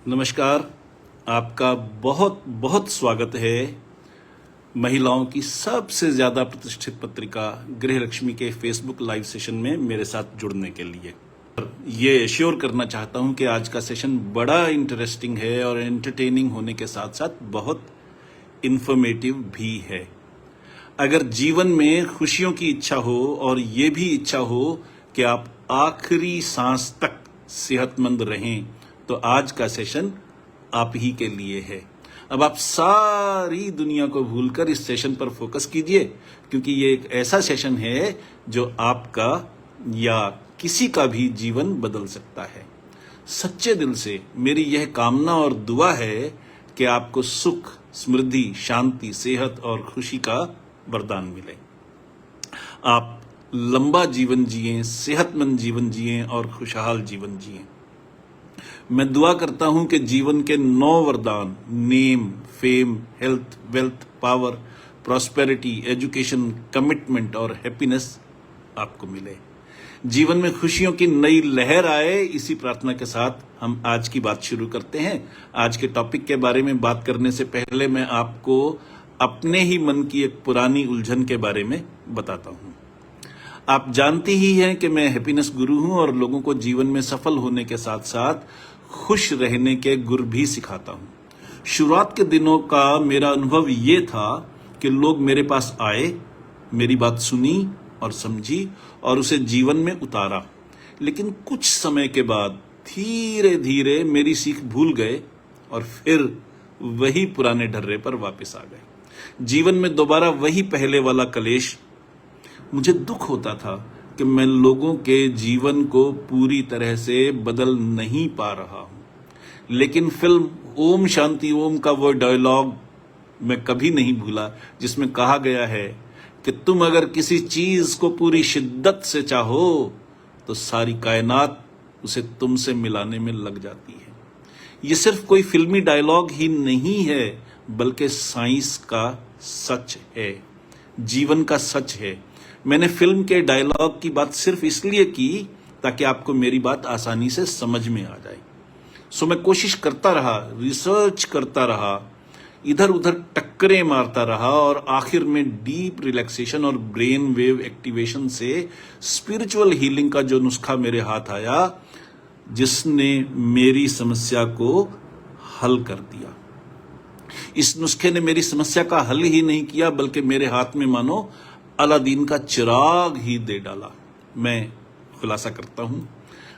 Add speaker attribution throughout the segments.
Speaker 1: नमस्कार। आपका बहुत बहुत स्वागत है महिलाओं की सबसे ज़्यादा प्रतिष्ठित पत्रिका गृहलक्ष्मी के फेसबुक लाइव सेशन में मेरे साथ जुड़ने के लिए। ये एश्योर करना चाहता हूं कि आज का सेशन बड़ा इंटरेस्टिंग है और एंटरटेनिंग होने के साथ साथ बहुत इंफॉर्मेटिव भी है। अगर जीवन में खुशियों की इच्छा हो और ये भी इच्छा हो कि आप आखिरी सांस तक सेहतमंद रहें, तो आज का सेशन आप ही के लिए है। अब आप सारी दुनिया को भूलकर इस सेशन पर फोकस कीजिए, क्योंकि ये एक ऐसा सेशन है जो आपका या किसी का भी जीवन बदल सकता है। सच्चे दिल से मेरी यह कामना और दुआ है कि आपको सुख, समृद्धि, शांति, सेहत और खुशी का वरदान मिले। आप लंबा जीवन जिएं, सेहतमंद जीवन जिएं और खुशहाल जीवन जिएं। मैं दुआ करता हूं कि जीवन के 9 वरदान name, fame, health, wealth, power, prosperity, education, commitment और हैप्पीनेस आपको मिले। जीवन में खुशियों की नई लहर आए, इसी प्रार्थना के साथ हम आज की बात शुरू करते हैं। आज के टॉपिक के बारे में बात करने से पहले मैं आपको अपने ही मन की एक पुरानी उलझन के बारे में बताता हूं। आप जानती ही हैं कि मैं हैप्पीनेस गुरु हूं और लोगों को जीवन में सफल होने के साथ साथ खुश रहने के गुर भी सिखाता हूं। शुरुआत के दिनों का मेरा अनुभव ये था कि लोग मेरे पास आए, मेरी बात सुनी और समझी और उसे जीवन में उतारा, लेकिन कुछ समय के बाद धीरे धीरे मेरी सीख भूल गए और फिर वही पुराने ढर्रे पर वापस आ गए। जीवन में दोबारा वही पहले वाला कलेश। मुझे दुख होता था कि मैं लोगों के जीवन को पूरी तरह से बदल नहीं पा रहा हूं। लेकिन फिल्म ओम शांति ओम का वो डायलॉग मैं कभी नहीं भूला, जिसमें कहा गया है कि तुम अगर किसी चीज को पूरी शिद्दत से चाहो तो सारी कायनात उसे तुमसे मिलाने में लग जाती है। ये सिर्फ कोई फिल्मी डायलॉग ही नहीं है, बल्कि साइंस का सच है, जीवन का सच है। मैंने फिल्म के डायलॉग की बात सिर्फ इसलिए की ताकि आपको मेरी बात आसानी से समझ में आ जाए। सो मैं कोशिश करता रहा, रिसर्च करता रहा, इधर उधर टक्करें मारता रहा और आखिर में डीप रिलैक्सेशन और ब्रेन वेव एक्टिवेशन से स्पिरिचुअल हीलिंग का जो नुस्खा मेरे हाथ आया, जिसने मेरी समस्या को हल कर दिया। इस नुस्खे ने मेरी समस्या का हल ही नहीं किया, बल्कि मेरे हाथ में मानो अलादीन का चिराग ही दे डाला। मैं खुलासा करता हूं,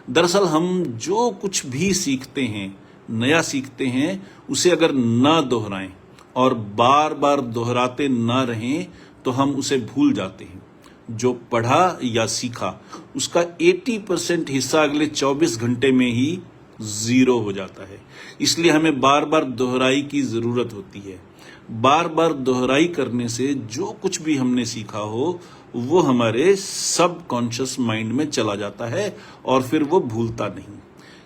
Speaker 1: दरअसल हम जो कुछ भी सीखते हैं, नया सीखते हैं, उसे अगर ना दोहराएं और बार बार दोहराते ना रहें तो हम उसे भूल जाते हैं। जो पढ़ा या सीखा उसका 80% हिस्सा अगले 24 घंटे में ही जीरो हो जाता है। इसलिए हमें बार बार दोहराई की जरूरत होती है। बार बार दोहराई करने से जो कुछ भी हमने सीखा हो वो हमारे सब कॉन्शियस माइंड में चला जाता है और फिर वो भूलता नहीं।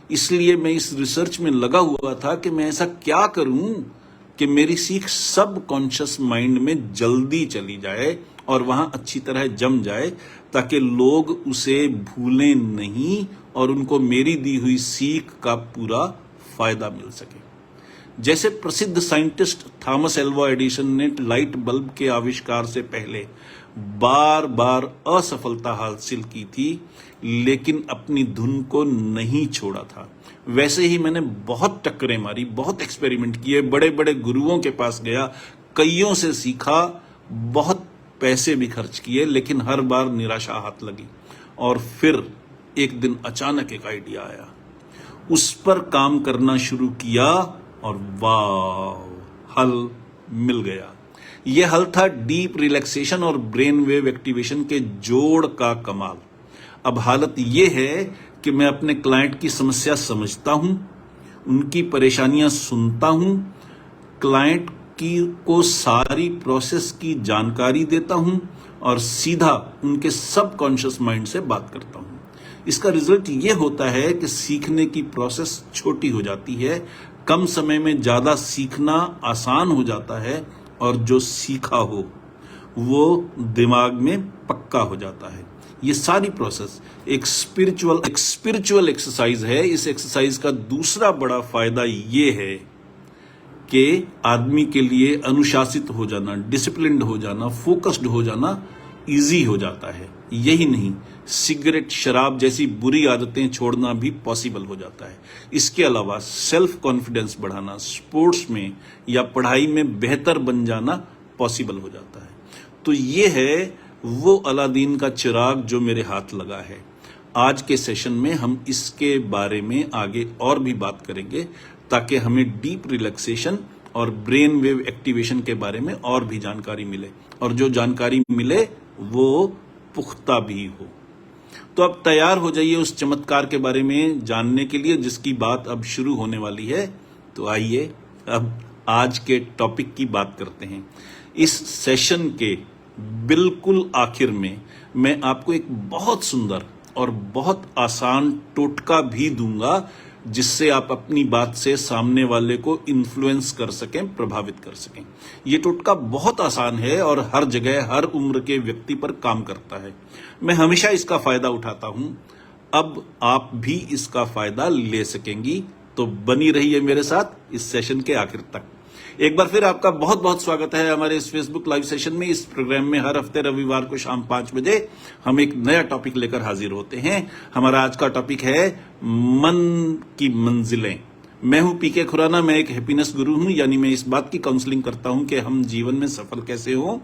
Speaker 1: इसलिए मैं इस रिसर्च में लगा हुआ था कि मैं ऐसा क्या करूं कि मेरी सीख सब कॉन्शियस माइंड में जल्दी चली जाए और वहां अच्छी तरह जम जाए, ताकि लोग उसे भूलें नहीं और उनको मेरी दी हुई सीख का पूरा फायदा मिल सके। जैसे प्रसिद्ध साइंटिस्ट थॉमस एल्वा एडिसन ने लाइट बल्ब के आविष्कार से पहले बार बार असफलता हासिल की थी, लेकिन अपनी धुन को नहीं छोड़ा था, वैसे ही मैंने बहुत टक्करें मारी, बहुत एक्सपेरिमेंट किए, बड़े बड़े गुरुओं के पास गया, कईयों से सीखा, बहुत पैसे भी खर्च किए, लेकिन हर बार निराशा हाथ लगी। और फिर एक दिन अचानक एक आइडिया आया, उस पर काम करना शुरू किया और वाह, हल मिल गया। यह हल था डीप रिलैक्सेशन और ब्रेन वेव एक्टिवेशन के जोड़ का कमाल। अब हालत यह है कि मैं अपने क्लाइंट की समस्या समझता हूं, उनकी परेशानियां सुनता हूं, क्लाइंट को सारी प्रोसेस की जानकारी देता हूं और सीधा उनके सबकॉन्शियस माइंड से बात करता हूं। इसका रिजल्ट ये होता है कि सीखने की प्रोसेस छोटी हो जाती है, कम समय में ज्यादा सीखना आसान हो जाता है और जो सीखा हो वो दिमाग में पक्का हो जाता है। ये सारी प्रोसेस एक स्पिरिचुअल एक्सरसाइज है। इस एक्सरसाइज का दूसरा बड़ा फायदा ये है कि आदमी के लिए अनुशासित हो जाना, डिसिप्लिन्ड हो जाना, फोकस्ड हो जाना इजी हो जाता है। यही नहीं, सिगरेट, शराब जैसी बुरी आदतें छोड़ना भी पॉसिबल हो जाता है। इसके अलावा सेल्फ कॉन्फिडेंस बढ़ाना, स्पोर्ट्स में या पढ़ाई में बेहतर बन जाना पॉसिबल हो जाता है। तो ये है वो अलादीन का चिराग जो मेरे हाथ लगा है। आज के सेशन में हम इसके बारे में आगे और भी बात करेंगे ताकि हमें डीप रिलैक्सेशन और ब्रेन वेव एक्टिवेशन के बारे में और भी जानकारी मिले, और जो जानकारी मिले वो पुख्ता भी हो। तो अब तैयार हो जाइए उस चमत्कार के बारे में जानने के लिए जिसकी बात अब शुरू होने वाली है। तो आइए अब आज के टॉपिक की बात करते हैं। इस सेशन के बिल्कुल आखिर में मैं आपको एक बहुत सुंदर और बहुत आसान टोटका भी दूंगा जिससे आप अपनी बात से सामने वाले को इन्फ्लुएंस कर सकें, प्रभावित कर सकें। ये टोटका बहुत आसान है और हर जगह, हर उम्र के व्यक्ति पर काम करता है। मैं हमेशा इसका फायदा उठाता हूं। अब आप भी इसका फायदा ले सकेंगी। तो बनी रहिए मेरे साथ इस सेशन के आखिर तक। एक बार फिर आपका बहुत बहुत स्वागत है हमारे इस फेसबुक लाइव सेशन में। इस प्रोग्राम में हर हफ्ते रविवार को शाम 5 बजे हम एक नया टॉपिक लेकर हाजिर होते हैं। हमारा आज का टॉपिक है मन की मंजिलें। मैं हूं पीके खुराना। मैं एक हैप्पीनेस गुरु हूं, यानी मैं इस बात की काउंसलिंग करता हूं कि हम जीवन में सफल कैसे हों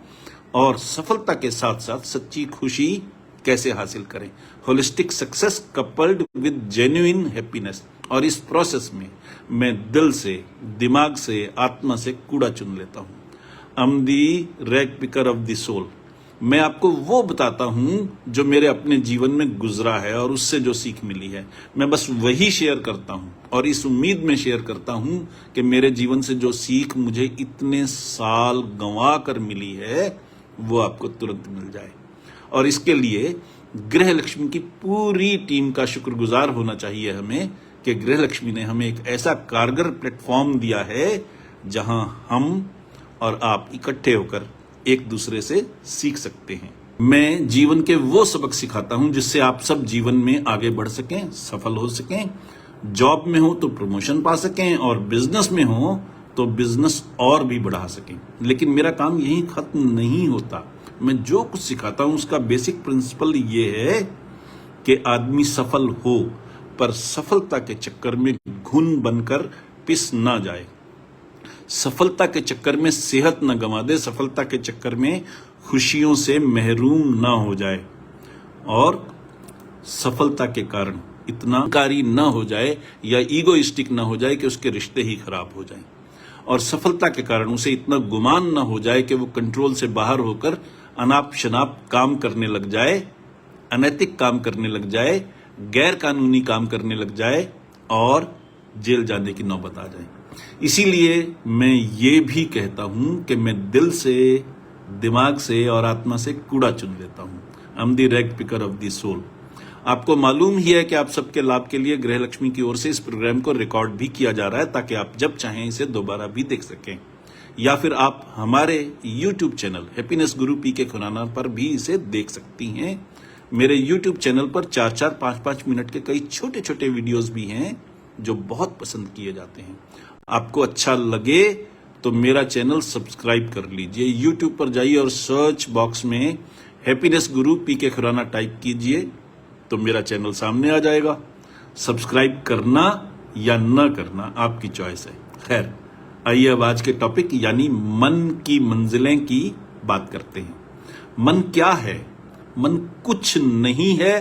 Speaker 1: और सफलता के साथ साथ सच्ची खुशी कैसे हासिल करें। Holistic success coupled with genuine happiness. और इस प्रोसेस में मैं दिल से, दिमाग से, आत्मा से कूड़ा चुन लेता हूं। I am the rag picker of the soul. मैं आपको वो बताता हूं जो मेरे अपने जीवन में गुजरा है और उससे जो सीख मिली है। मैं बस वही शेयर करता हूं और इस उम्मीद में शेयर करता हूं कि मेरे जीवन से जो सीख मुझे इतने साल गंवा कर मिली है वो आपको तुरंत मिल जाए। और इसके लिए गृह लक्ष्मी की पूरी टीम का शुक्रगुजार होना चाहिए हमें कि गृह लक्ष्मी ने हमें एक ऐसा कारगर प्लेटफॉर्म दिया है जहां हम और आप इकट्ठे होकर एक दूसरे से सीख सकते हैं। मैं जीवन के वो सबक सिखाता हूं जिससे आप सब जीवन में आगे बढ़ सकें, सफल हो सकें। जॉब में हो तो प्रमोशन पा सकें और बिजनेस में हो तो बिजनेस और भी बढ़ा सकें। लेकिन मेरा काम यहीं खत्म नहीं होता। मैं जो कुछ सिखाता हूं उसका बेसिक प्रिंसिपल ये है कि आदमी सफल हो पर सफलता के चक्कर में घुन बनकर पिस ना जाए, सफलता के चक्कर में सेहत न गंवा दे, सफलता के चक्कर में खुशियों से महरूम ना हो जाए और सफलता के कारण इतना कारी ना हो जाए या ईगोइस्टिक ना हो जाए कि उसके रिश्ते ही खराब हो जाएं। और सफलता के कारण उसे इतना गुमान ना हो जाए कि वो कंट्रोल से बाहर होकर अनाप शनाप काम करने लग जाए, अनैतिक काम करने लग जाए, गैर कानूनी काम करने लग जाए और जेल जाने की नौबत आ जाए। इसीलिए मैं ये भी कहता हूं कि मैं दिल से, दिमाग से और आत्मा से कूड़ा चुन लेता हूं। I am the rag picker of the soul. आपको मालूम ही है कि आप सबके लाभ के लिए गृह लक्ष्मी की ओर से इस प्रोग्राम को रिकॉर्ड भी किया जा रहा है ताकि आप जब चाहें इसे दोबारा भी देख सकें, या फिर आप हमारे YouTube चैनल हैप्पीनेस गुरु पीके खुराना पर भी इसे देख सकती हैं। मेरे YouTube चैनल पर 4-4, 5-5 मिनट के कई छोटे छोटे वीडियोस भी हैं जो बहुत पसंद किए जाते हैं। आपको अच्छा लगे तो मेरा चैनल सब्सक्राइब कर लीजिए। YouTube पर जाइए और सर्च बॉक्स में हैप्पीनेस गुरु पीके खुराना टाइप कीजिए तो मेरा चैनल सामने आ जाएगा। सब्सक्राइब करना या न करना आपकी चॉइस है। खैर, आइए अब आज के टॉपिक यानी मन की मंजिलें की बात करते हैं। मन क्या है? मन कुछ नहीं है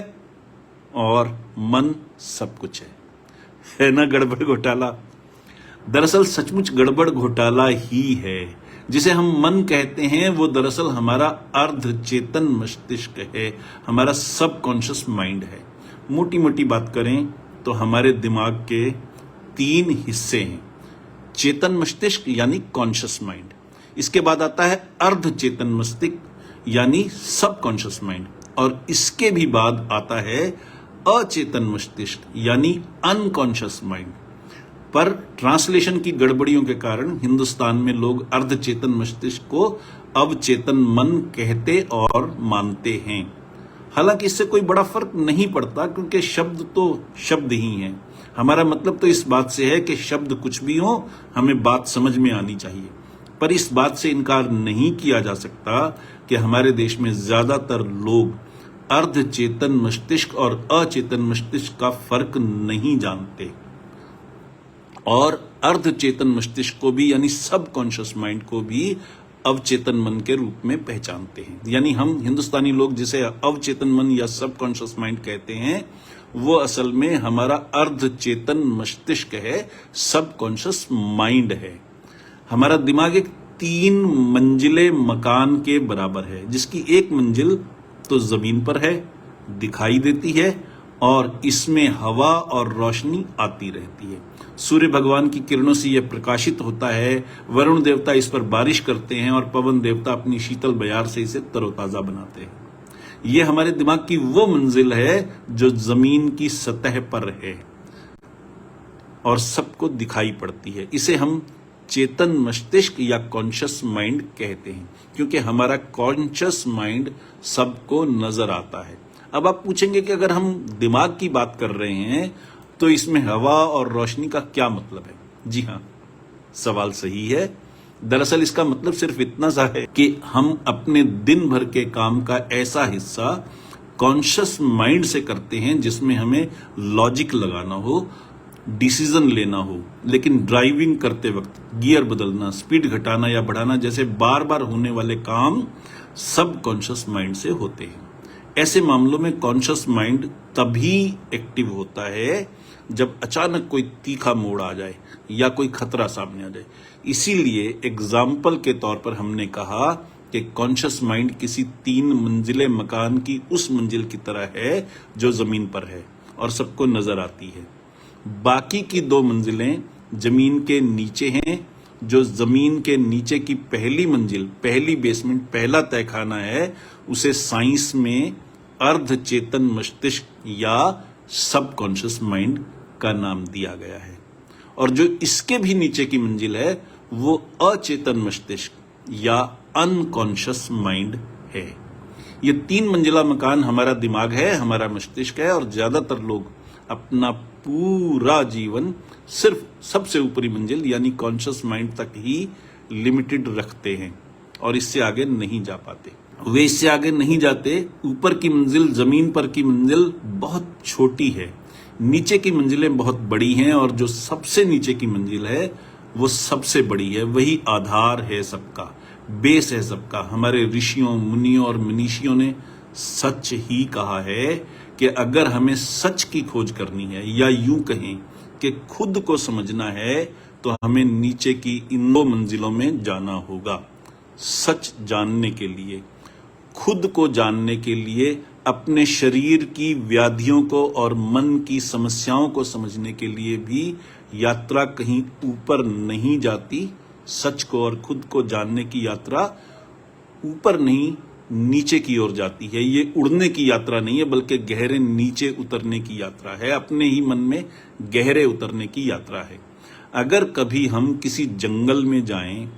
Speaker 1: और मन सब कुछ है ना गड़बड़ घोटाला? दरअसल सचमुच गड़बड़ घोटाला ही है। जिसे हम मन कहते हैं वो दरअसल हमारा अर्ध चेतन मस्तिष्क है, हमारा सबकॉन्शियस माइंड है। मोटी मोटी बात करें तो हमारे दिमाग के 3 हिस्से हैं। चेतन मस्तिष्क यानी कॉन्शियस माइंड, इसके बाद आता है अर्ध चेतन मस्तिष्क यानी सबकॉन्शियस माइंड, और इसके भी बाद आता है अचेतन मस्तिष्क यानी अनकॉन्शियस माइंड। पर ट्रांसलेशन की गड़बड़ियों के कारण हिंदुस्तान में लोग अर्धचेतन मस्तिष्क को अवचेतन मन कहते और मानते हैं। हालांकि इससे कोई बड़ा फर्क नहीं पड़ता, क्योंकि शब्द तो शब्द ही हैं। हमारा मतलब तो इस बात से है कि शब्द कुछ भी हो, हमें बात समझ में आनी चाहिए। पर इस बात से इनकार नहीं किया जा सकता कि हमारे देश में ज्यादातर लोग अर्ध चेतन मस्तिष्क और अचेतन मस्तिष्क का फर्क नहीं जानते, और अर्ध चेतन मस्तिष्क को भी यानी सब कॉन्शियस माइंड को भी अवचेतन मन के रूप में पहचानते हैं। यानी हम हिंदुस्तानी लोग जिसे अवचेतन मन या सब कॉन्शियस माइंड कहते हैं, वो असल में हमारा अर्ध चेतन मस्तिष्क है, सब कॉन्शियस माइंड है। हमारा दिमाग एक 3 मंजिले मकान के बराबर है, जिसकी एक मंजिल तो जमीन पर है, दिखाई देती है, और इसमें हवा और रोशनी आती रहती है। सूर्य भगवान की किरणों से यह प्रकाशित होता है, वरुण देवता इस पर बारिश करते हैं, और पवन देवता अपनी शीतल बयार से इसे तरोताजा बनाते हैं। यह हमारे दिमाग की वो मंजिल है जो जमीन की सतह पर है और सबको दिखाई पड़ती है। इसे हम चेतन मस्तिष्क या कॉन्शियस माइंड कहते हैं, क्योंकि हमारा कॉन्शियस माइंड सबको नजर आता है। अब आप पूछेंगे कि अगर हम दिमाग की बात कर रहे हैं तो इसमें हवा और रोशनी का क्या मतलब है? जी हां, सवाल सही है। दरअसल इसका मतलब सिर्फ इतना सा है कि हम अपने दिन भर के काम का ऐसा हिस्सा कॉन्शियस माइंड से करते हैं जिसमें हमें लॉजिक लगाना हो, डिसीजन लेना हो, लेकिन ड्राइविंग करते वक्त गियर बदलना, स्पीड घटाना या बढ़ाना जैसे बार बार होने वाले काम सब कॉन्शियस माइंड से होते हैं। ऐसे मामलों में कॉन्शियस माइंड तभी एक्टिव होता है जब अचानक कोई तीखा मोड़ आ जाए या कोई खतरा सामने आ जाए। इसीलिए एग्जाम्पल के तौर पर हमने कहा कि कॉन्शियस माइंड किसी 3 मंजिले मकान की उस मंजिल की तरह है जो जमीन पर है और सबको नजर आती है। बाकी की 2 मंजिलें जमीन के नीचे हैं, जो जमीन के नीचे की पहली मंजिल, पहली बेसमेंट, पहला तहखाना है, उसे साइंस में अर्ध चेतन मस्तिष्क या सब कॉन्शियस माइंड का नाम दिया गया है। और जो इसके भी नीचे की मंजिल है वो अचेतन मस्तिष्क या अनकॉन्शियस माइंड है। ये 3 मंजिला मकान हमारा दिमाग है, हमारा मस्तिष्क है, और ज्यादातर लोग अपना पूरा जीवन सिर्फ सबसे ऊपरी मंजिल यानी कॉन्शियस माइंड तक ही लिमिटेड रखते हैं और इससे आगे नहीं जा पाते। वे इससे आगे नहीं जाते। ऊपर की मंजिल, जमीन पर की मंजिल बहुत छोटी है, नीचे की मंजिलें बहुत बड़ी हैं, और जो सबसे नीचे की मंजिल है वो सबसे बड़ी है। वही आधार है सबका, बेस है सबका। हमारे ऋषियों, मुनियों और मनीषियों ने सच ही कहा है कि अगर हमें सच की खोज करनी है, या यूं कहें कि खुद को समझना है, तो हमें नीचे की इन 2 मंजिलों में जाना होगा। सच जानने के लिए, खुद को जानने के लिए, अपने शरीर की व्याधियों को और मन की समस्याओं को समझने के लिए भी यात्रा कहीं ऊपर नहीं जाती। सच को और खुद को जानने की यात्रा ऊपर नहीं, नीचे की ओर जाती है। ये उड़ने की यात्रा नहीं है, बल्कि गहरे नीचे उतरने की यात्रा है, अपने ही मन में गहरे उतरने की यात्रा है। अगर कभी हम किसी जंगल में जाएं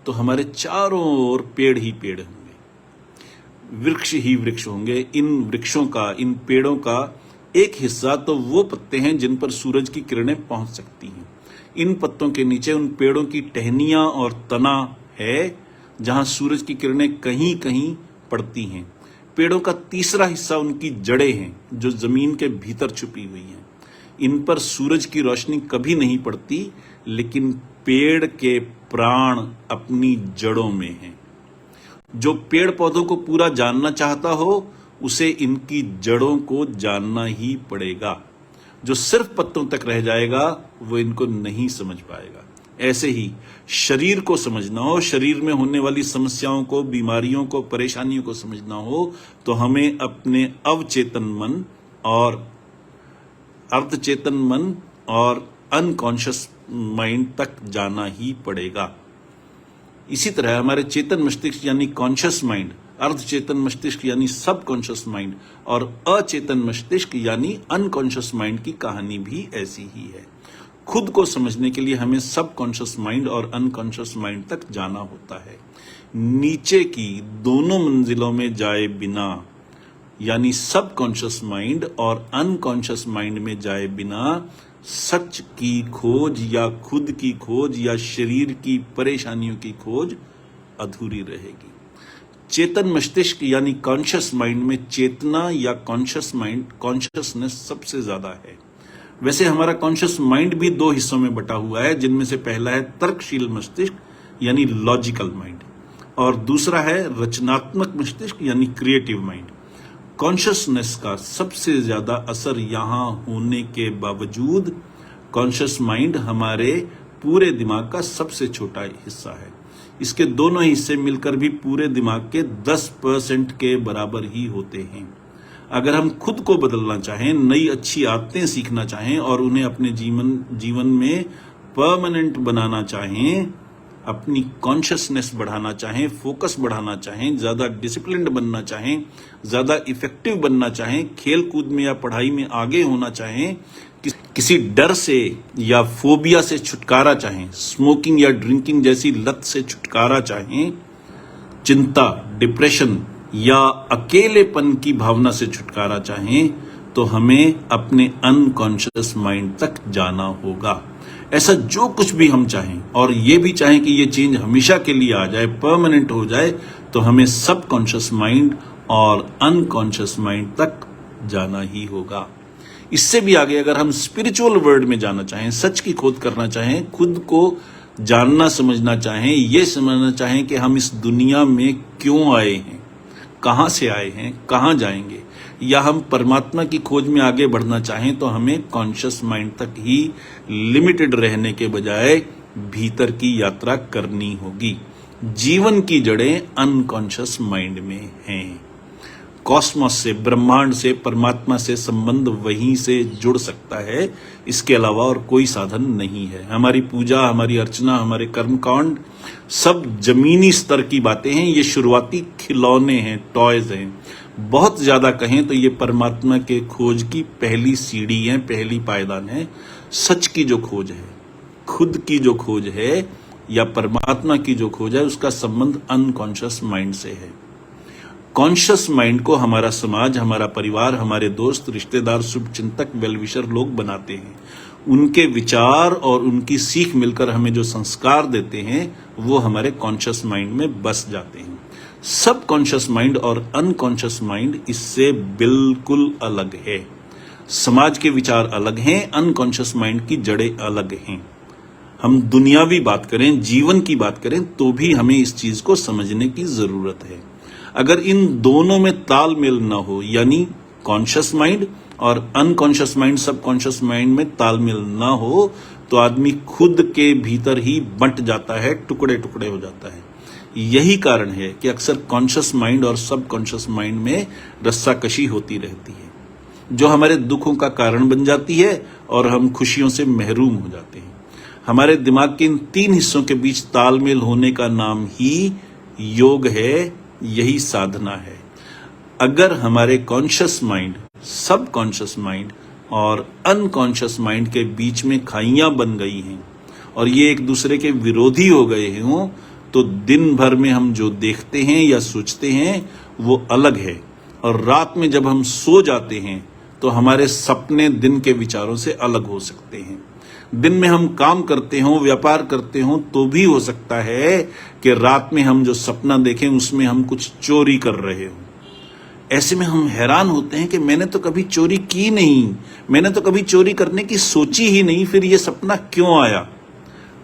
Speaker 1: तो हमारे चारों ओर पेड़ ही पेड़ होंगे, वृक्ष ही वृक्ष होंगे। इन वृक्षों का, इन पेड़ों का एक हिस्सा तो वो पत्ते हैं जिन पर सूरज की किरणें पहुंच सकती हैं। इन पत्तों के नीचे उन पेड़ों की टहनियां और तना है जहां सूरज की किरणें कहीं कहीं पड़ती हैं। पेड़ों का तीसरा हिस्सा उनकी जड़ें हैं जो जमीन के भीतर छुपी हुई हैं। इन पर सूरज की रोशनी कभी नहीं पड़ती, लेकिन पेड़ के प्राण अपनी जड़ों में हैं। जो पेड़ पौधों को पूरा जानना चाहता हो, उसे इनकी जड़ों को जानना ही पड़ेगा। जो सिर्फ पत्तों तक रह जाएगा वो इनको नहीं समझ पाएगा। ऐसे ही शरीर को समझना हो, शरीर में होने वाली समस्याओं को, बीमारियों को, परेशानियों को समझना हो, तो हमें अपने अवचेतन मन और अर्धचेतन मन और अनकॉन्शियस माइंड तक जाना ही पड़ेगा। इसी तरह हमारे चेतन मस्तिष्क यानी कॉन्शियस माइंड, अर्धचेतन मस्तिष्क यानी सब कॉन्शियस माइंड और अचेतन मस्तिष्क यानी अनकॉन्शियस माइंड की कहानी भी ऐसी ही है। खुद को समझने के लिए हमें सब कॉन्शियस माइंड और अनकॉन्शियस माइंड तक जाना होता है। नीचे की दोनों मंजिलों में जाए बिना यानी सबकॉन्शियस माइंड और अनकॉन्शियस माइंड में जाए बिना सच की खोज या खुद की खोज या शरीर की परेशानियों की खोज अधूरी रहेगी। चेतन मस्तिष्क यानी कॉन्शियस माइंड में चेतना या कॉन्शियसनेस सबसे ज्यादा है। वैसे हमारा कॉन्शियस माइंड भी दो हिस्सों में बटा हुआ है, जिनमें से पहला है तर्कशील मस्तिष्क यानी लॉजिकल माइंड और दूसरा है रचनात्मक मस्तिष्क यानी क्रिएटिव माइंड। कॉन्शियसनेस का सबसे ज्यादा असर यहां होने के बावजूद कॉन्शियस माइंड हमारे पूरे दिमाग का सबसे छोटा हिस्सा है। इसके दोनों हिस्से मिलकर भी पूरे दिमाग के 10% के बराबर ही होते हैं। अगर हम खुद को बदलना चाहें, नई अच्छी आदतें सीखना चाहें और उन्हें अपने जीवन में परमानेंट बनाना चाहें, अपनी कॉन्शियसनेस बढ़ाना चाहें, फोकस बढ़ाना चाहें, ज्यादा डिसिप्लिन्ड बनना चाहें, ज्यादा इफेक्टिव बनना चाहें, खेल कूद में या पढ़ाई में आगे होना चाहें, किसी डर से या फोबिया से छुटकारा चाहें, स्मोकिंग या ड्रिंकिंग जैसी लत से छुटकारा चाहें, चिंता, डिप्रेशन या अकेलेपन की भावना से छुटकारा चाहें, तो हमें अपने अनकॉन्शियस माइंड तक जाना होगा। ऐसा जो कुछ भी हम चाहें और ये भी चाहें कि ये चेंज हमेशा के लिए आ जाए, परमानेंट हो जाए, तो हमें सबकॉन्शियस माइंड और अनकॉन्शियस माइंड तक जाना ही होगा। इससे भी आगे अगर हम स्पिरिचुअल वर्ल्ड में जाना चाहें, सच की खोज करना चाहें, खुद को जानना समझना चाहें, ये समझना चाहें कि हम इस दुनिया में क्यों आए हैं, कहां से आए हैं, कहां जाएंगे, या हम परमात्मा की खोज में आगे बढ़ना चाहें, तो हमें कॉन्शियस माइंड तक ही लिमिटेड रहने के बजाय भीतर की यात्रा करनी होगी। जीवन की जड़ें अनकॉन्शियस माइंड में हैं। कॉस्मोस से, ब्रह्मांड से, परमात्मा से संबंध वहीं से जुड़ सकता है, इसके अलावा और कोई साधन नहीं है। हमारी पूजा, हमारी अर्चना, हमारे कर्मकांड सब जमीनी स्तर की बातें हैं। ये शुरुआती खिलौने हैं, टॉयज हैं। बहुत ज्यादा कहें तो ये परमात्मा के खोज की पहली सीढ़ी है, पहली पायदान है। सच की जो खोज है, खुद की जो खोज है या परमात्मा की जो खोज है, उसका संबंध अनकॉन्शियस माइंड से है। कॉन्शियस माइंड को हमारा समाज, हमारा परिवार, हमारे दोस्त, रिश्तेदार, शुभचिंतक, वेलविशर लोग बनाते हैं। उनके विचार और उनकी सीख मिलकर हमें जो संस्कार देते हैं, वो हमारे कॉन्शियस माइंड में बस जाते हैं। सब कॉन्शियस माइंड और अनकॉन्शियस माइंड इससे बिल्कुल अलग है। समाज के विचार अलग हैं, अनकॉन्शियस माइंड की जड़ें अलग हैं। हम दुनियावी बात करें, जीवन की बात करें, तो भी हमें इस चीज को समझने की जरूरत है। अगर इन दोनों में तालमेल ना हो, यानी कॉन्शियस माइंड और अनकॉन्शियस माइंड, सबकॉन्शियस माइंड में तालमेल ना हो, तो आदमी खुद के भीतर ही बंट जाता है, टुकड़े टुकड़े हो जाता है। यही कारण है कि अक्सर कॉन्शियस माइंड और सबकॉन्शियस माइंड में रस्साकशी होती रहती है, जो हमारे दुखों का कारण बन जाती है और हम खुशियों से महरूम हो जाते हैं। हमारे दिमाग के इन तीन हिस्सों के बीच तालमेल होने का नाम ही योग है, यही साधना है। अगर हमारे कॉन्शियस माइंड, सबकॉन्शियस माइंड और अनकॉन्शियस माइंड के बीच में खाइयां बन गई हैं और ये एक दूसरे के विरोधी हो गए हों, तो दिन भर में हम जो देखते हैं या सोचते हैं वो अलग है, और रात में जब हम सो जाते हैं तो हमारे सपने दिन के विचारों से अलग हो सकते हैं। दिन में हम काम करते हों, व्यापार करते हों, तो भी हो सकता है कि रात में हम जो सपना देखें उसमें हम कुछ चोरी कर रहे हों। ऐसे में हम हैरान होते हैं कि मैंने तो कभी चोरी की नहीं, मैंने तो कभी चोरी करने की सोची ही नहीं, फिर ये सपना क्यों आया?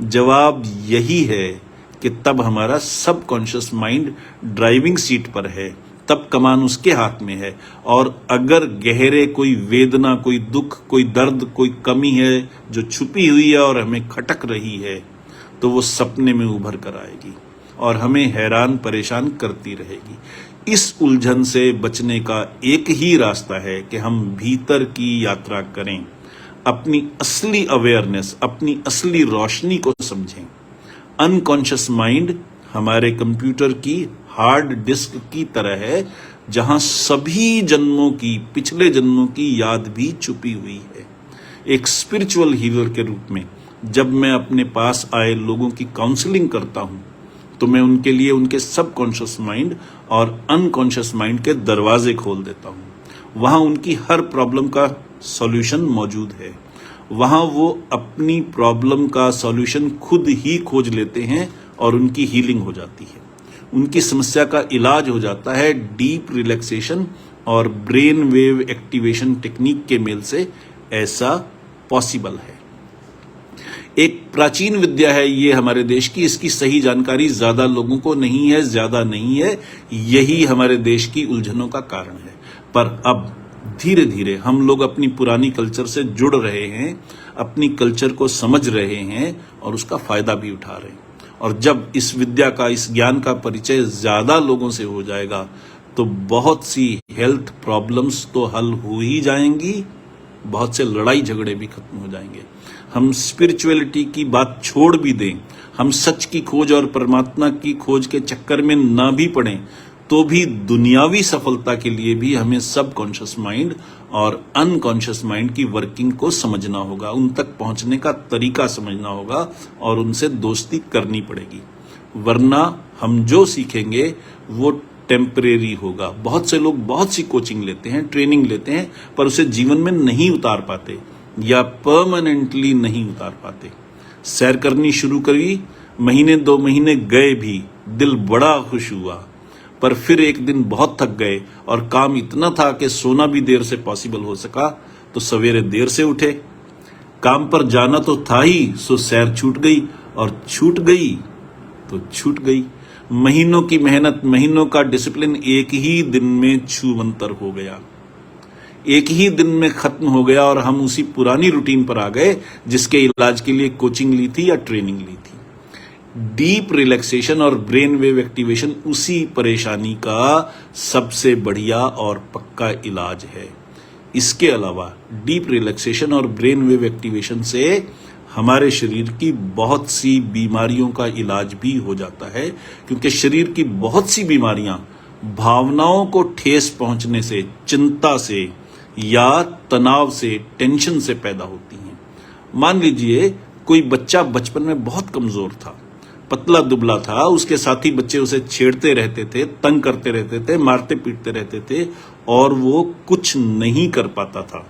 Speaker 1: जवाब यही है कि तब हमारा सबकॉन्शियस माइंड ड्राइविंग सीट पर है, तब कमान उसके हाथ में है। और अगर गहरे कोई वेदना, कोई दुख, कोई दर्द, कोई कमी है जो छुपी हुई है और हमें खटक रही है, तो वो सपने में उभर कर आएगी और हमें हैरान परेशान करती रहेगी। इस उलझन से बचने का एक ही रास्ता है कि हम भीतर की यात्रा करें, अपनी असली अवेयरनेस, अपनी असली रोशनी को समझें। अनकॉन्शियस माइंड हमारे कंप्यूटर की हार्ड डिस्क की तरह है, जहां सभी जन्मों की, पिछले जन्मों की याद भी छुपी हुई है। एक स्पिरिचुअल हीलर के रूप में जब मैं अपने पास आए लोगों की काउंसलिंग करता हूं, तो मैं उनके लिए उनके सबकॉन्शियस माइंड और अनकॉन्शियस माइंड के दरवाजे खोल देता हूं। वहां उनकी हर प्रॉब्लम का सॉल्यूशन मौजूद है। वहां वो अपनी प्रॉब्लम का सॉल्यूशन खुद ही खोज लेते हैं और उनकी हीलिंग हो जाती है। उनकी समस्या का इलाज हो जाता है डीप रिलैक्सेशन और ब्रेन वेव एक्टिवेशन टेक्निक के मेल से। ऐसा पॉसिबल है। एक प्राचीन विद्या है ये हमारे देश की। इसकी सही जानकारी ज्यादा लोगों को नहीं है, ज्यादा नहीं है। यही हमारे देश की उलझनों का कारण है। पर अब धीरे धीरे हम लोग अपनी पुरानी कल्चर से जुड़ रहे हैं, अपनी कल्चर को समझ रहे हैं और उसका फायदा भी उठा रहे हैं। और जब इस विद्या का, इस ज्ञान का परिचय ज्यादा लोगों से हो जाएगा तो बहुत सी हेल्थ प्रॉब्लम्स तो हल हो ही जाएंगी, बहुत से लड़ाई झगड़े भी खत्म हो जाएंगे। हम स्पिरिचुअलिटी की बात छोड़ भी दें, हम सच की खोज और परमात्मा की खोज के चक्कर में ना भी पड़ें, तो भी दुनियावी सफलता के लिए भी हमें सबकॉन्शियस माइंड और अनकॉन्शियस माइंड की वर्किंग को समझना होगा, उन तक पहुंचने का तरीका समझना होगा और उनसे दोस्ती करनी पड़ेगी। वरना हम जो सीखेंगे वो टेम्परेरी होगा। बहुत से लोग बहुत सी कोचिंग लेते हैं, ट्रेनिंग लेते हैं, पर उसे जीवन में नहीं उतार पाते या परमानेंटली नहीं उतार पाते। सैर करनी शुरू करी, महीने 2 महीने गए भी, दिल बड़ा खुश हुआ, पर फिर एक दिन बहुत थक गए और काम इतना था कि सोना भी देर से पॉसिबल हो सका, तो सवेरे देर से उठे। काम पर जाना तो था ही, सो सैर छूट गई, और छूट गई तो छूट गई। महीनों की मेहनत, महीनों का डिसिप्लिन एक ही दिन में छूमंतर हो गया, एक ही दिन में खत्म हो गया और हम उसी पुरानी रूटीन पर आ गए जिसके इलाज के लिए कोचिंग ली थी या ट्रेनिंग ली थी। डीप रिलैक्सेशन और ब्रेन वेव एक्टिवेशन उसी परेशानी का सबसे बढ़िया और पक्का इलाज है। इसके अलावा डीप रिलैक्सेशन और ब्रेन वेव एक्टिवेशन से हमारे शरीर की बहुत सी बीमारियों का इलाज भी हो जाता है, क्योंकि शरीर की बहुत सी बीमारियां भावनाओं को ठेस पहुंचने से, चिंता से या तनाव से, टेंशन से पैदा होती हैं। मान लीजिए कोई बच्चा बचपन में बहुत कमजोर था, पतला दुबला था, उसके साथी बच्चे उसे छेड़ते रहते थे, तंग करते रहते थे, मारते पीटते रहते थे और वो कुछ नहीं कर पाता था,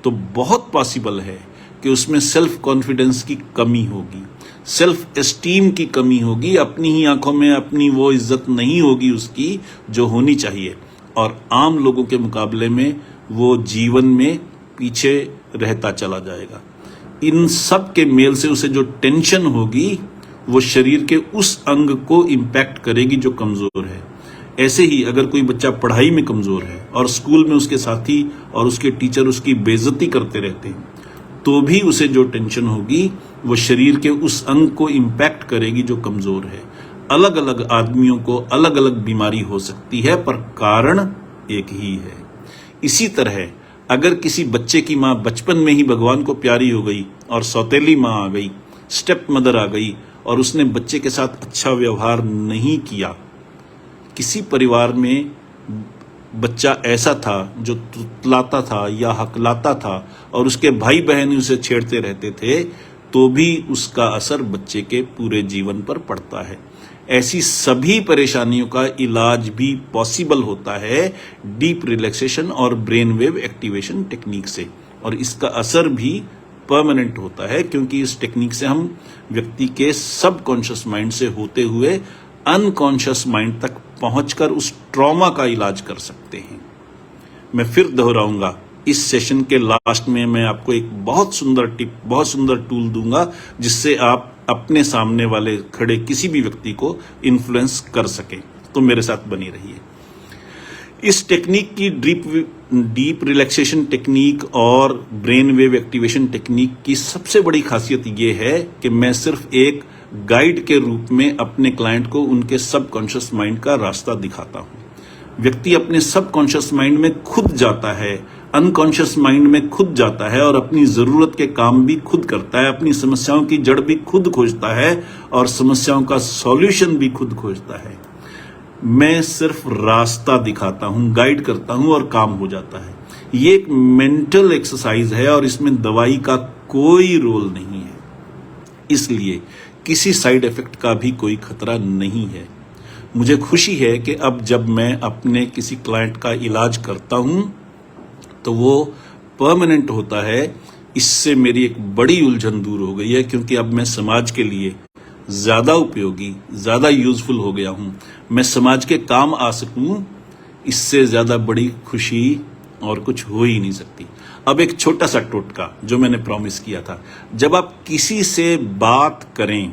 Speaker 1: तो बहुत पॉसिबल है कि उसमें सेल्फ कॉन्फिडेंस की कमी होगी, सेल्फ एस्टीम की कमी होगी, अपनी ही आंखों में अपनी वो इज्जत नहीं होगी उसकी जो होनी चाहिए, और आम लोगों के मुकाबले में वो जीवन में पीछे रहता चला जाएगा। इन सब के मेल से उसे जो टेंशन होगी वो शरीर के उस अंग को इंपैक्ट करेगी जो कमजोर है। ऐसे ही अगर कोई बच्चा पढ़ाई में कमजोर है और स्कूल में उसके साथी और उसके टीचर उसकी बेइज्जती करते रहते हैं, तो भी उसे जो टेंशन होगी वो शरीर के उस अंग को इंपैक्ट करेगी जो कमजोर है। अलग अलग आदमियों को अलग अलग बीमारी हो सकती है, पर कारण एक ही है। इसी तरह अगर किसी बच्चे की मां बचपन में ही भगवान को प्यारी हो गई और सौतेली मां आ गई, स्टेप मदर आ गई, और उसने बच्चे के साथ अच्छा व्यवहार नहीं किया, किसी परिवार में बच्चा ऐसा था जो तुतलाता था या हकलाता था और उसके भाई बहन उसे छेड़ते रहते थे, तो भी उसका असर बच्चे के पूरे जीवन पर पड़ता है। ऐसी सभी परेशानियों का इलाज भी पॉसिबल होता है डीप रिलैक्सेशन और ब्रेन वेव एक्टिवेशन टेक्निक से, और इसका असर भी परमानेंट होता है, क्योंकि इस टेक्निक से हम व्यक्ति के सबकॉन्शियस माइंड से होते हुए अनकॉन्शियस माइंड तक पहुंचकर उस ट्रॉमा का इलाज कर सकते हैं। मैं फिर दोहराऊंगा, इस सेशन के लास्ट में मैं आपको एक बहुत सुंदर टिप, बहुत सुंदर टूल दूंगा जिससे आप अपने सामने वाले खड़े किसी भी व्यक्ति को इन्फ्लुएंस कर सकें। तो मेरे साथ बनी रहिए। इस टेक्निक की डीप रिलैक्सेशन टेक्निक और ब्रेन वेव एक्टिवेशन टेक्निक की सबसे बड़ी खासियत यह है कि मैं सिर्फ एक गाइड के रूप में अपने क्लाइंट को उनके सबकॉन्शियस माइंड का रास्ता दिखाता हूं। व्यक्ति अपने सबकॉन्शियस माइंड में खुद जाता है, अनकॉन्शियस माइंड में खुद जाता है और अपनी जरूरत के काम भी खुद करता है, अपनी समस्याओं की जड़ भी खुद खोजता है और समस्याओं का सॉल्यूशन भी खुद खोजता है। मैं सिर्फ रास्ता दिखाता हूं, गाइड करता हूं और काम हो जाता है। ये एक मेंटल एक्सरसाइज है और इसमें दवाई का कोई रोल नहीं है। इसलिए किसी साइड इफेक्ट का भी कोई खतरा नहीं है। मुझे खुशी है कि अब जब मैं अपने किसी क्लाइंट का इलाज करता हूं तो वो परमानेंट होता है। इससे मेरी एक बड़ी उलझन दूर हो गई है, क्योंकि अब मैं समाज के लिए ज्यादा उपयोगी, ज्यादा यूजफुल हो गया हूं। मैं समाज के काम आ सकूं, इससे ज्यादा बड़ी खुशी और कुछ हो ही नहीं सकती। अब एक छोटा सा टोटका जो मैंने प्रॉमिस किया था, जब आप किसी से बात करें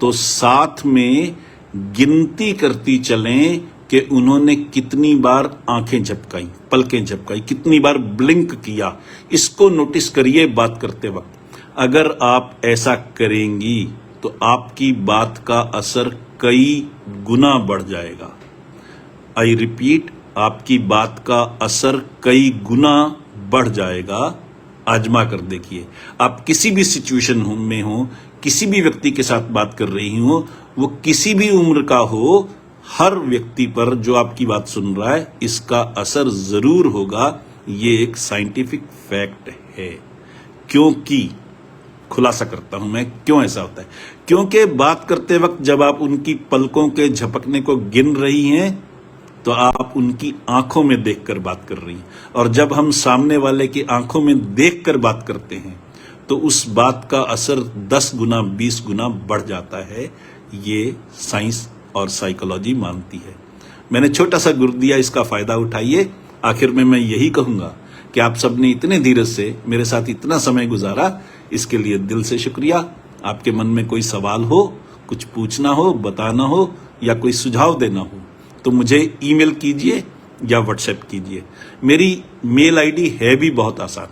Speaker 1: तो साथ में गिनती करती चलें कि उन्होंने कितनी बार आंखें झपकाई, पलकें झपकाई, कितनी बार ब्लिंक किया। इसको नोटिस करिए बात करते वक्त। अगर आप ऐसा करेंगी तो आपकी बात का असर कई गुना बढ़ जाएगा। आई रिपीट, आपकी बात का असर कई गुना बढ़ जाएगा। आजमा कर देखिए। आप किसी भी सिचुएशन में हो, किसी भी व्यक्ति के साथ बात कर रही हो, वो किसी भी उम्र का हो, हर व्यक्ति पर जो आपकी बात सुन रहा है इसका असर जरूर होगा। ये एक साइंटिफिक फैक्ट है। क्योंकि खुलासा करता हूं मैं, क्यों ऐसा होता है। क्योंकि बात करते वक्त जब आप उनकी पलकों के झपकने को गिन रही हैं तो आप उनकी आंखों में देखकर बात कर रही हैं, और जब हम सामने वाले की आंखों में देखकर बात करते हैं तो उस बात का असर 10 गुना 20 गुना बढ़ जाता है। ये साइंस और साइकोलॉजी मानती है। मैंने छोटा सा गुर दिया, इसका फायदा उठाइए। आखिर में मैं यही कहूंगा कि आप सबने इतने धीरज से मेरे साथ इतना समय गुजारा, इसके लिए दिल से शुक्रिया। आपके मन में कोई सवाल हो, कुछ पूछना हो, बताना हो या कोई सुझाव देना हो तो मुझे ईमेल कीजिए या व्हाट्सएप कीजिए। मेरी मेल आईडी है भी बहुत आसान।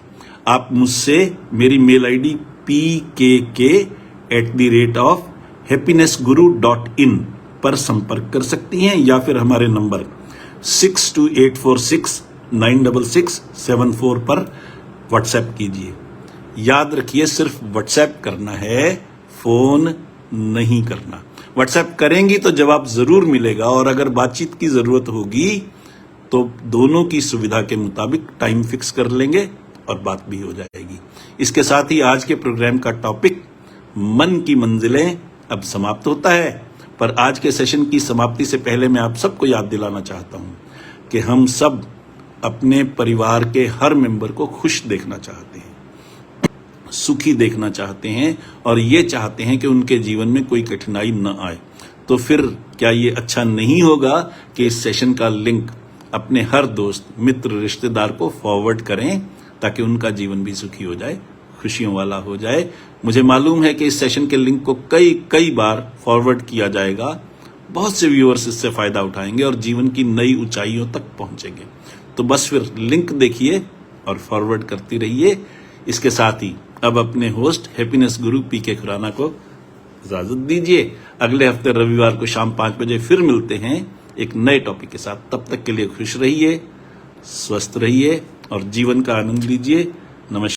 Speaker 1: आप मुझसे मेरी मेल आईडी pkk@happinessguru.in पर संपर्क कर सकती हैं, या फिर हमारे नंबर 6284696674 पर व्हाट्सएप कीजिए। याद रखिए, सिर्फ व्हाट्सएप करना है, फोन नहीं करना। व्हाट्सएप करेंगी तो जवाब जरूर मिलेगा, और अगर बातचीत की जरूरत होगी तो दोनों की सुविधा के मुताबिक टाइम फिक्स कर लेंगे और बात भी हो जाएगी। इसके साथ ही आज के प्रोग्राम का टॉपिक मन की मंजिलें अब समाप्त होता है। पर आज के सेशन की समाप्ति से पहले मैं आप सबको याद दिलाना चाहता हूं कि हम सब अपने परिवार के हर मेंबर को खुश देखना चाहते हैं, सुखी देखना चाहते हैं, और ये चाहते हैं कि उनके जीवन में कोई कठिनाई न आए। तो फिर क्या ये अच्छा नहीं होगा कि इस सेशन का लिंक अपने हर दोस्त, मित्र, रिश्तेदार को फॉरवर्ड करें, ताकि उनका जीवन भी सुखी हो जाए, खुशियों वाला हो जाए। मुझे मालूम है कि इस सेशन के लिंक को कई बार फॉरवर्ड किया जाएगा। बहुत से व्यूअर्स इससे फायदा उठाएंगे और जीवन की नई ऊंचाइयों तक पहुंचेंगे। तो बस फिर लिंक देखिए और फॉरवर्ड करती रहिए। इसके साथ ही अब अपने होस्ट हैप्पीनेस गुरु पीके खुराना को इजाजत दीजिए। अगले हफ्ते रविवार को शाम 5 बजे फिर मिलते हैं एक नए टॉपिक के साथ। तब तक के लिए खुश रहिए, स्वस्थ रहिए और जीवन का आनंद लीजिए। नमस्कार।